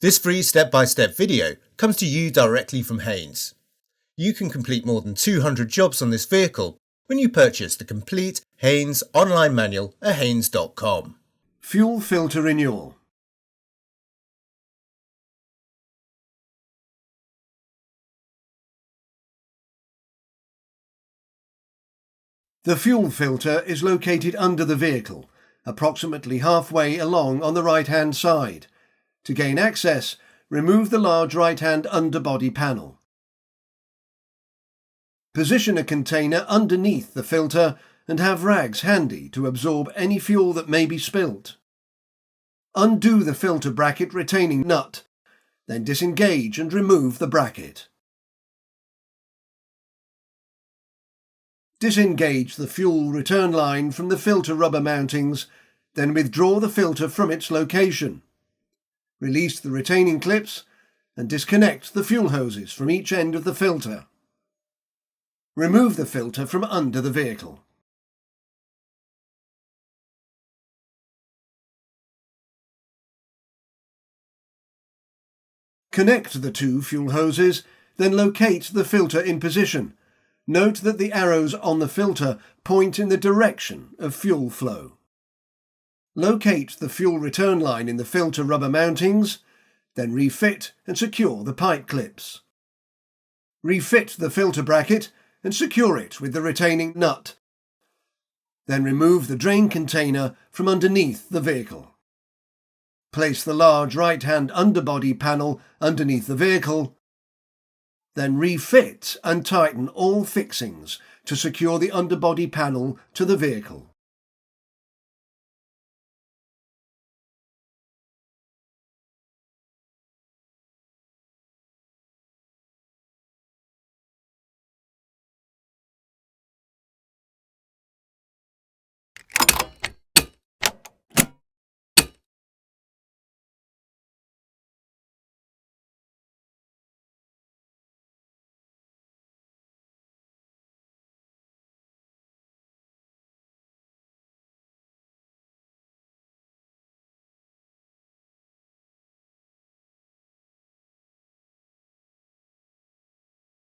This free step-by-step video comes to you directly from Haynes. You can complete more than 200 jobs on this vehicle when you purchase the complete Haynes online manual at haynes.com. Fuel filter renewal. The fuel filter is located under the vehicle, approximately halfway along on the right-hand side. To gain access, remove the large right-hand underbody panel. Position a container underneath the filter and have rags handy to absorb any fuel that may be spilt. Undo the filter bracket retaining nut, then disengage and remove the bracket. Disengage the fuel return line from the filter rubber mountings, then withdraw the filter from its location. Release the retaining clips and disconnect the fuel hoses from each end of the filter. Remove the filter from under the vehicle. Connect the two fuel hoses, then locate the filter in position. Note that the arrows on the filter point in the direction of fuel flow. Locate the fuel return line in the filter rubber mountings, then refit and secure the pipe clips. Refit the filter bracket and secure it with the retaining nut. Then remove the drain container from underneath the vehicle. Place the large right-hand underbody panel underneath the vehicle. Then refit and tighten all fixings to secure the underbody panel to the vehicle.